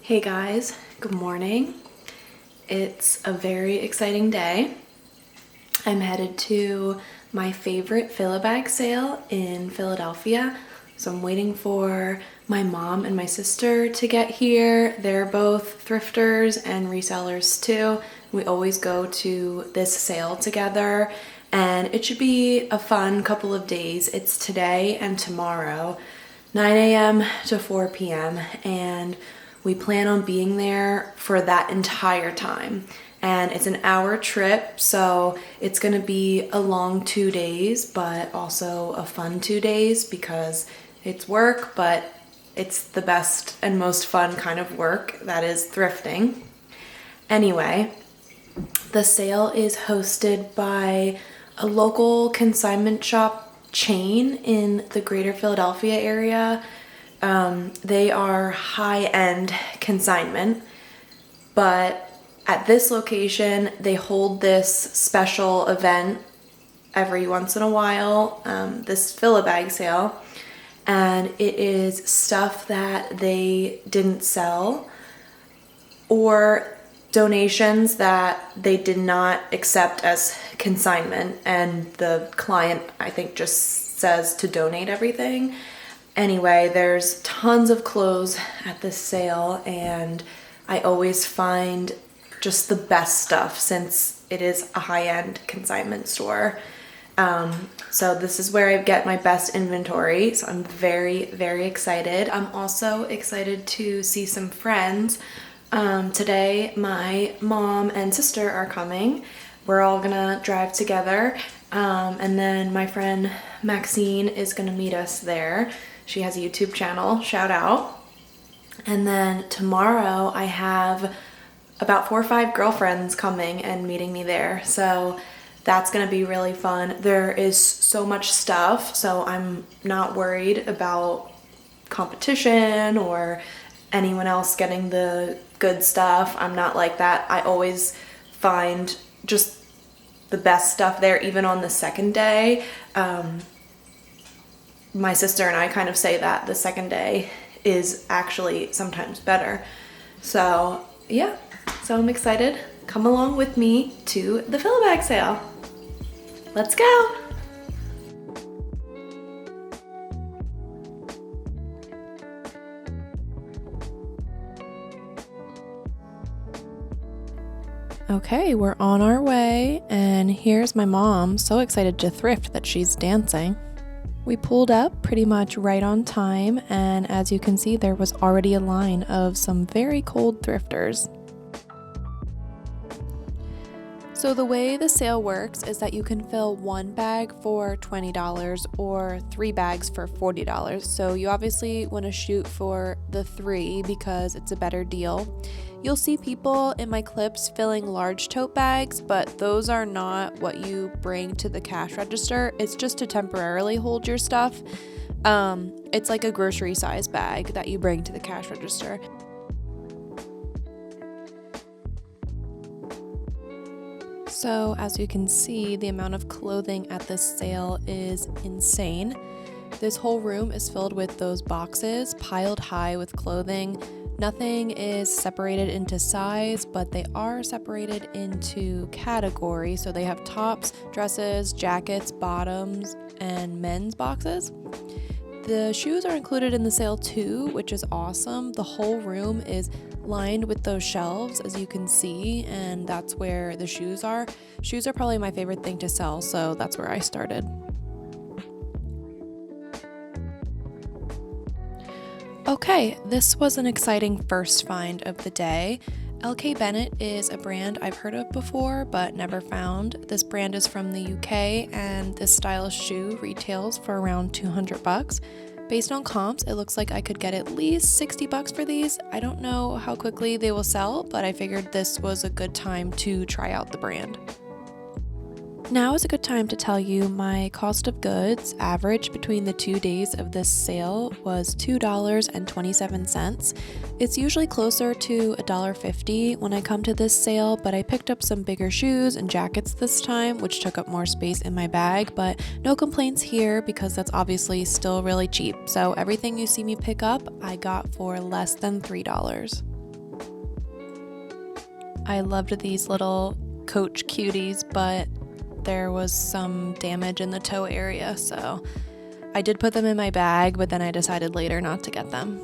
Hey guys, good morning. It's a very exciting day. I'm headed to my favorite Fill-A-Bag sale in Philadelphia. So I'm waiting for my mom and my sister to get here. They're both thrifters and resellers too. We always go to this sale together and it should be a fun couple of days. It's today and tomorrow, 9 a.m. to 4 p.m. and we plan on being there for that entire time. And it's an hour trip, so it's gonna be a long 2 days, but also a fun 2 days because it's work, but it's the best and most fun kind of work that is thrifting. Anyway, the sale is hosted by a local consignment shop chain in the greater Philadelphia area. They are high-end consignment, but at this location, they hold this special event every once in a while, this Fill-A-Bag sale, and it is stuff that they didn't sell or donations that they did not accept as consignment, and the client, I think, just says to donate everything. Anyway, there's tons of clothes at this sale, and I always find just the best stuff since it is a high-end consignment store. So this is where I get my best inventory, so I'm very, very excited. I'm also excited to see some friends. Today, my mom and sister are coming. We're all gonna drive together, and then my friend Maxine is gonna meet us there. She has a YouTube channel, shout out. And then tomorrow I have about 4 or 5 girlfriends coming and meeting me there. So that's gonna be really fun. There is so much stuff, so I'm not worried about competition or anyone else getting the good stuff. I'm not like that. I always find just the best stuff there, even on the second day. My sister and I kind of say that the second day is actually sometimes better. So yeah, so I'm excited. Come along with me to the Fill-A-Bag sale. Let's go. Okay, we're on our way, and here's my mom, so excited to thrift that she's dancing. We pulled up pretty much right on time, and as you can see, there was already a line of some very cold thrifters. So the way the sale works is that you can fill 1 bag for $20 or 3 bags for $40. So you obviously want to shoot for the 3 because it's a better deal. You'll see people in my clips filling large tote bags, but those are not what you bring to the cash register. It's just to temporarily hold your stuff. It's like a grocery size bag that you bring to the cash register. So as you can see, the amount of clothing at this sale is insane. This whole room is filled with those boxes piled high with clothing. Nothing is separated into size, but they are separated into category. So they have tops, dresses, jackets, bottoms, and men's boxes. The shoes are included in the sale too, which is awesome. The whole room is lined with those shelves, as you can see, and that's where the shoes are. Shoes are probably my favorite thing to sell, so that's where I started. Okay, this was an exciting first find of the day. LK Bennett is a brand I've heard of before but never found. This brand is from the UK, and this stylish shoe retails for around $200. Based on comps, it looks like I could get at least $60 for these. I don't know how quickly they will sell, but I figured this was a good time to try out the brand. Now is a good time to tell you my cost of goods average between the 2 days of this sale was $2.27. It's usually closer to $1.50 when I come to this sale, but I picked up some bigger shoes and jackets this time, which took up more space in my bag, but no complaints here because that's obviously still really cheap. So everything you see me pick up, I got for less than $3. I loved these little Coach cuties, but there was some damage in the toe area, so I did put them in my bag, but then I decided later not to get them.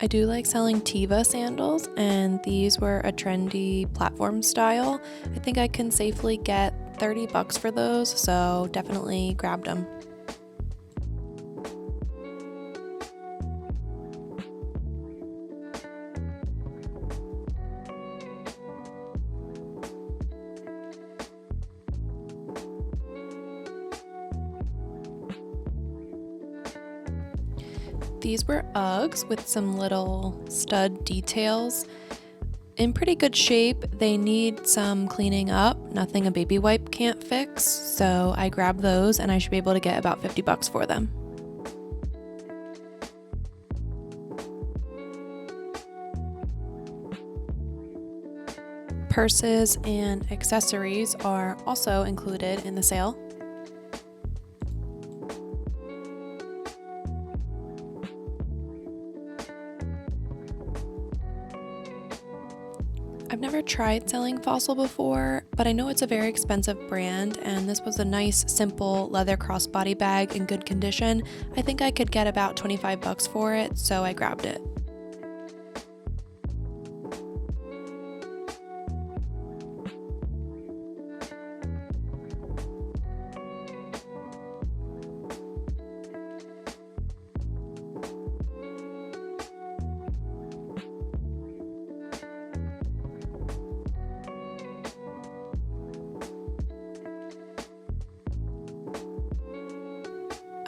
I do like selling Teva sandals, and these were a trendy platform style. I think I can safely get $30 for those, so definitely grabbed them. These were Uggs with some little stud details. In pretty good shape. They need some cleaning up, nothing a baby wipe can't fix, so I grabbed those and I should be able to get about $50 for them. Purses and accessories are also included in the sale. I've never tried selling Fossil before, but I know it's a very expensive brand, and this was a nice, simple leather crossbody bag in good condition. I think I could get about $25 for it, so I grabbed it.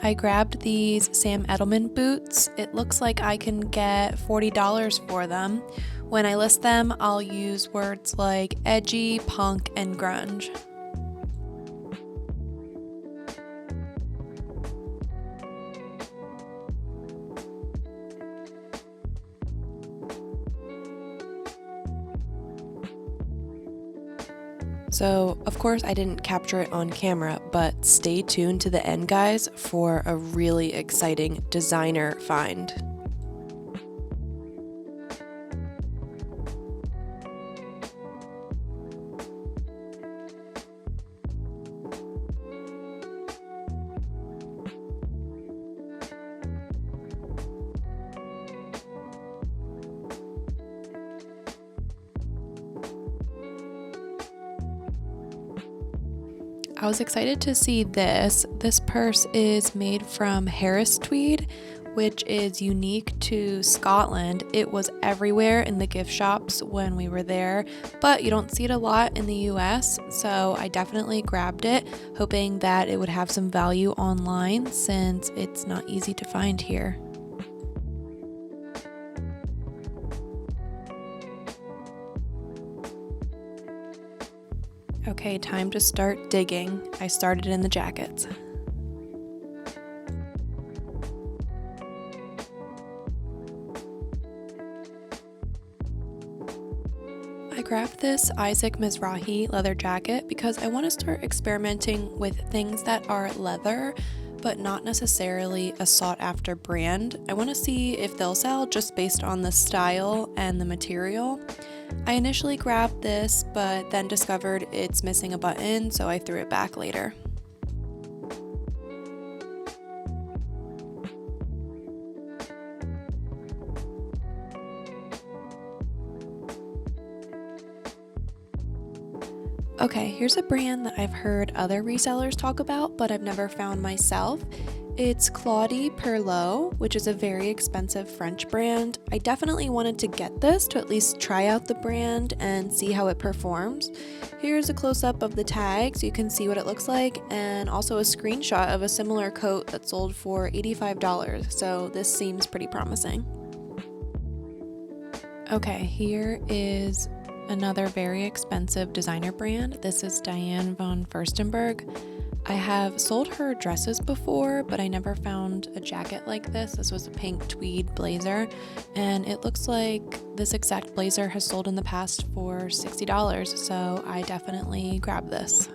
I grabbed these Sam Edelman boots. It looks like I can get $40 for them. When I list them, I'll use words like edgy, punk, and grunge. So, of course, I didn't capture it on camera, but stay tuned to the end, guys, for a really exciting designer find. I was excited to see this. This purse is made from Harris tweed, which is unique to Scotland. It was everywhere in the gift shops when we were there, but you don't see it a lot in the US, so I definitely grabbed it, hoping that it would have some value online since it's not easy to find here. Okay, time to start digging. I started in the jackets. I grabbed this Isaac Mizrahi leather jacket because I want to start experimenting with things that are leather, but not necessarily a sought after brand. I want to see if they'll sell just based on the style and the material. I initially grabbed this, but then discovered it's missing a button, so I threw it back later. Okay, here's a brand that I've heard other resellers talk about, but I've never found myself. It's Claudie Perlot, which is a very expensive French brand. I definitely wanted to get this to at least try out the brand and see how it performs. Here's a close-up of the tag so you can see what it looks like, and also a screenshot of a similar coat that sold for $85, so this seems pretty promising. Okay, here is another very expensive designer brand. This is Diane von Furstenberg. I have sold her dresses before, but I never found a jacket like this. This was a pink tweed blazer, and it looks like this exact blazer has sold in the past for $60, so I definitely grabbed this.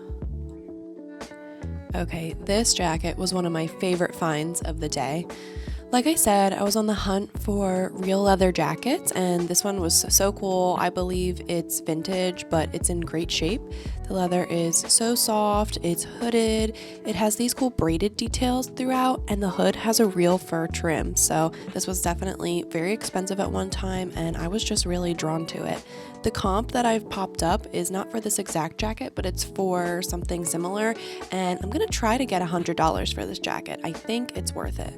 Okay, this jacket was one of my favorite finds of the day. Like I said, I was on the hunt for real leather jackets, and this one was so cool. I believe it's vintage, but it's in great shape. The leather is so soft, it's hooded, it has these cool braided details throughout, and the hood has a real fur trim. So this was definitely very expensive at one time, and I was just really drawn to it. The comp that I've popped up is not for this exact jacket, but it's for something similar, and I'm gonna try to get $100 for this jacket. I think it's worth it.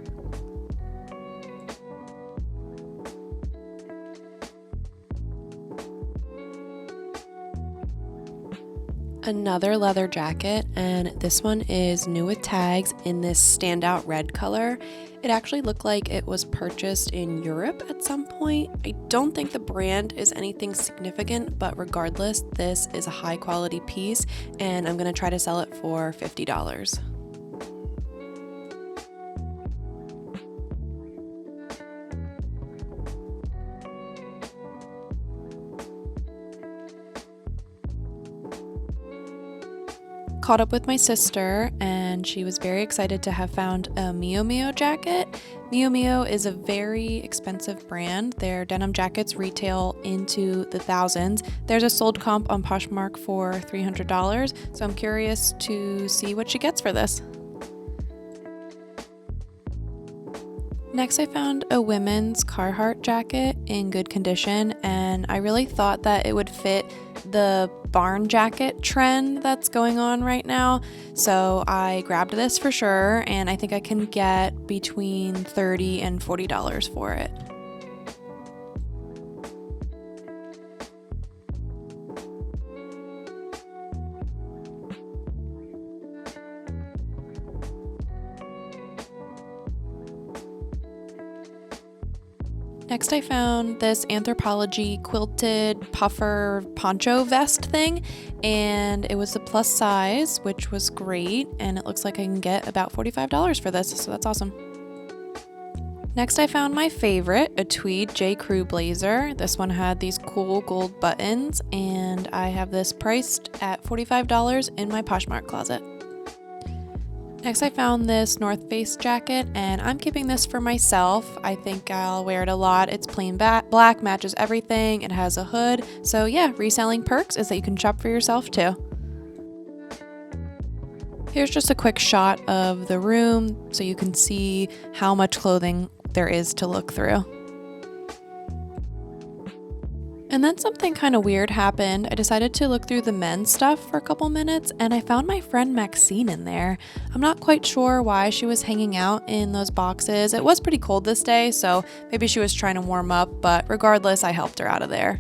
Another leather jacket, and this one is new with tags in this standout red color. It actually looked like it was purchased in Europe at some point. I don't think the brand is anything significant, but regardless, this is a high quality piece, and I'm gonna try to sell it for $50. Caught up with my sister, and she was very excited to have found a Mio Mio jacket. Mio Mio is a very expensive brand. Their denim jackets retail into the thousands. There's a sold comp on Poshmark for $300, so I'm curious to see what she gets for this. Next, I found a women's Carhartt jacket in good condition, and I really thought that it would fit the barn jacket trend that's going on right now. So I grabbed this for sure, and I think I can get between $30 and $40 for it. Next, I found this Anthropologie quilted puffer poncho vest thing, and it was a plus size, which was great, and it looks like I can get about $45 for this, so that's awesome. Next, I found my favorite, a tweed J. Crew blazer. This one had these cool gold buttons, and I have this priced at $45 in my Poshmark closet. Next, I found this North Face jacket, and I'm keeping this for myself. I think I'll wear it a lot. It's plain black, matches everything. It has a hood. So yeah, reselling perks is that you can shop for yourself too. Here's just a quick shot of the room so you can see how much clothing there is to look through. And then something kind of weird happened. I decided to look through the men's stuff for a couple minutes, and I found my friend Maxine in there. I'm not quite sure why she was hanging out in those boxes. It was pretty cold this day, so maybe she was trying to warm up, but regardless, I helped her out of there.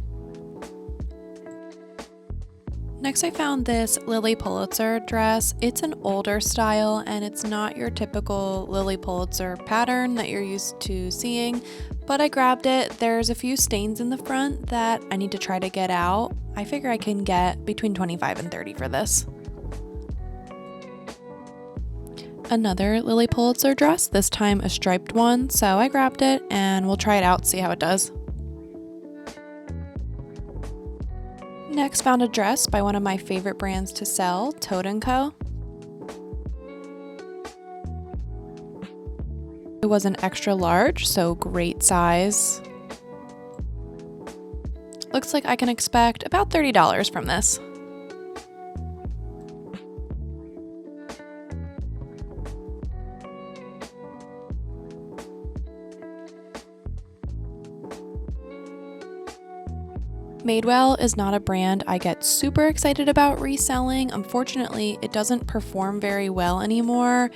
Next, I found this Lily Pulitzer dress. It's an older style, and it's not your typical Lily Pulitzer pattern that you're used to seeing, but I grabbed it. There's a few stains in the front that I need to try to get out. I figure I can get between $25 and $30 for this. Another Lily Pulitzer dress, this time a striped one, so I grabbed it, and we'll try it out, see how it does. Next, found a dress by one of my favorite brands to sell, Tote & Co. It was an extra large, so great size. Looks like I can expect about $30 from this. Madewell is not a brand I get super excited about reselling. Unfortunately, it doesn't perform very well anymore,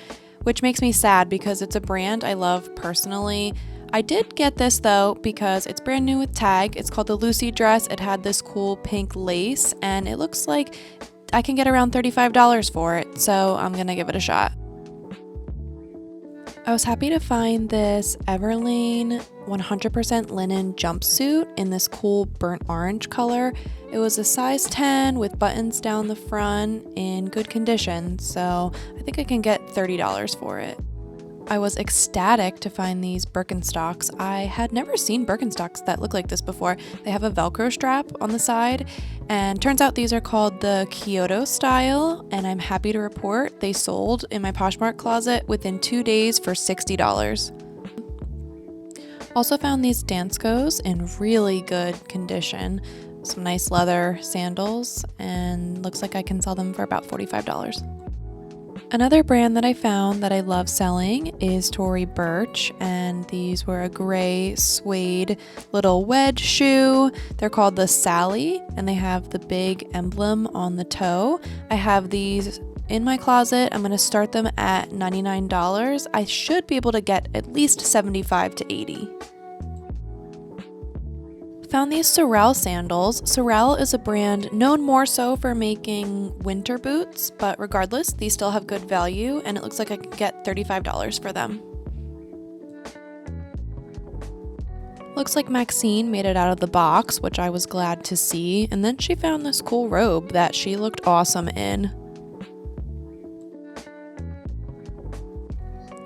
which makes me sad because it's a brand I love personally. I did get this though because it's brand new with tag. It's called the Lucy dress. It had this cool pink lace, and it looks like I can get around $35 for it, so I'm gonna give it a shot. I was happy to find this Everlane 100% linen jumpsuit in this cool burnt orange color. It was a size 10 with buttons down the front in good condition, so I think I can get $30 for it. I was ecstatic to find these Birkenstocks. I had never seen Birkenstocks that look like this before. They have a Velcro strap on the side, and turns out these are called the Kyoto style, and I'm happy to report they sold in my Poshmark closet within 2 days for $60. Also found these Danskos in really good condition. Some nice leather sandals, and looks like I can sell them for about $45. Another brand that I found that I love selling is Tory Burch, and these were a gray suede little wedge shoe. They're called the Sally, and they have the big emblem on the toe. I have these in my closet. I'm going to start them at $99. I should be able to get at least $75 to $80. Found these Resell sandals. Resell is a brand known more so for making winter boots, but regardless, these still have good value, and it looks like I could get $35 for them. Looks like Maxine made it out of the box, which I was glad to see, and then she found this cool robe that she looked awesome in.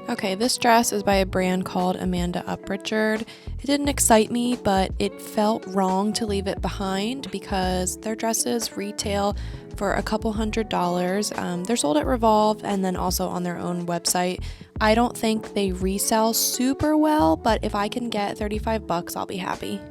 Okay, this dress is by a brand called Amanda Uprichard. It didn't excite me, but it felt wrong to leave it behind because their dresses retail for a couple $100s. They're sold at Revolve and then also on their own website. I don't think they resell super well, but if I can get $35, I'll be happy.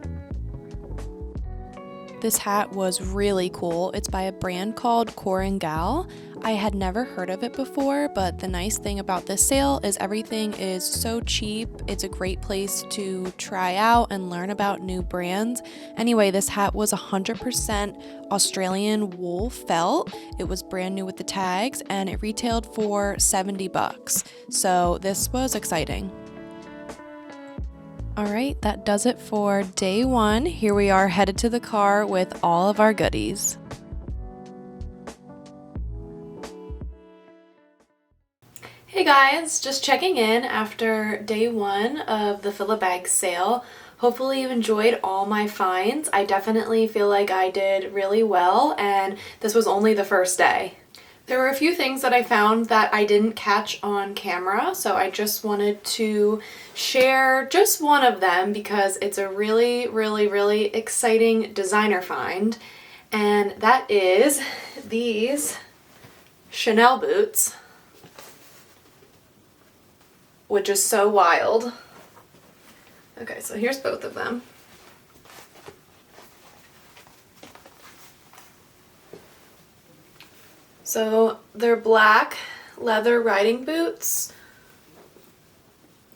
This hat was really cool. It's by a brand called Gal. I had never heard of it before, but the nice thing about this sale is everything is so cheap. It's a great place to try out and learn about new brands. Anyway, this hat was 100% Australian wool felt. It was brand new with the tags, and it retailed for $70. So this was exciting. All right, that does it for day one. Here we are headed to the car with all of our goodies. Hey guys, just checking in after day one of the Fill a Bag sale. Hopefully you enjoyed all my finds. I definitely feel like I did really well, and this was only the first day. There were a few things that I found that I didn't catch on camera, so I just wanted to share just one of them because it's a really exciting designer find, and that is these Chanel boots, which is so wild. Okay, so here's both of them. So they're black leather riding boots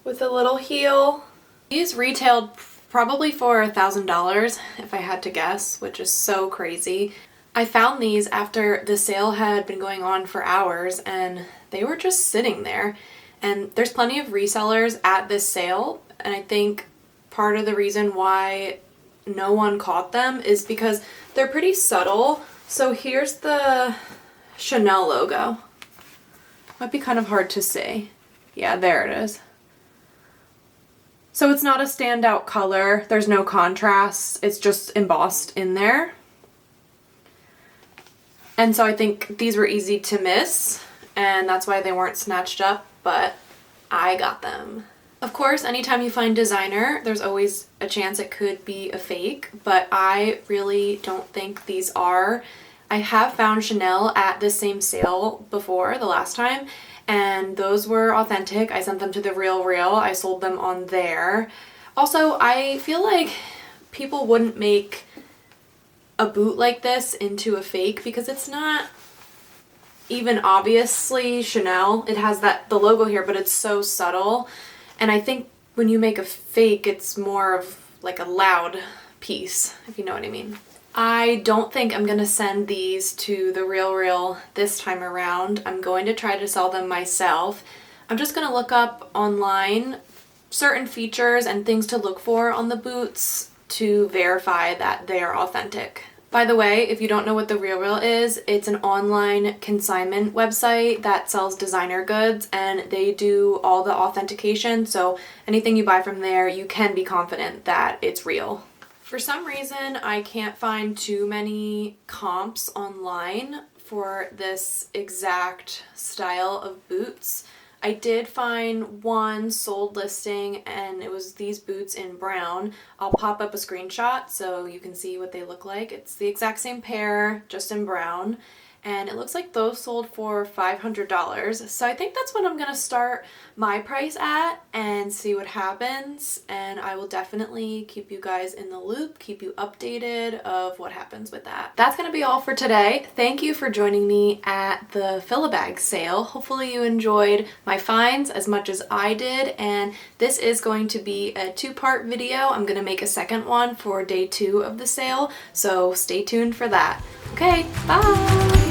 with a little heel. These retailed probably for $1,000 if I had to guess, which is so crazy. I found these after the sale had been going on for hours and they were just sitting there. And there's plenty of resellers at this sale, and I think part of the reason why no one caught them is because they're pretty subtle. So here's the Chanel logo. Might be kind of hard to see. Yeah, there it is. So it's not a standout color. There's no contrast. It's just embossed in there. And so I think these were easy to miss, and that's why they weren't snatched up, but I got them. Of course, anytime you find designer, there's always a chance it could be a fake, but I really don't think these are. I have found Chanel at the same sale before, the last time, and those were authentic. I sent them to the Real. I sold them on there. Also, I feel like people wouldn't make a boot like this into a fake because it's not even obviously Chanel. It has the logo here, but it's so subtle. And I think when you make a fake, it's more of like a loud piece, if you know what I mean. I don't think I'm gonna send these to the Real this time around. I'm going to try to sell them myself. I'm just gonna look up online certain features and things to look for on the boots to verify that they are authentic. By the way, if you don't know what the Real is, it's an online consignment website that sells designer goods, and they do all the authentication, so anything you buy from there, you can be confident that it's real. For some reason, I can't find too many comps online for this exact style of boots. I did find one sold listing and it was these boots in brown. I'll pop up a screenshot so you can see what they look like. It's the exact same pair, just in brown. And it looks like those sold for $500. So I think that's what I'm gonna start my price at and see what happens. And I will definitely keep you guys in the loop, keep you updated of what happens with that. That's gonna be all for today. Thank you for joining me at the Fill-A-Bag sale. Hopefully you enjoyed my finds as much as I did. And this is going to be a two-part video. I'm gonna make a second one for day 2 of the sale. So stay tuned for that. Okay, bye!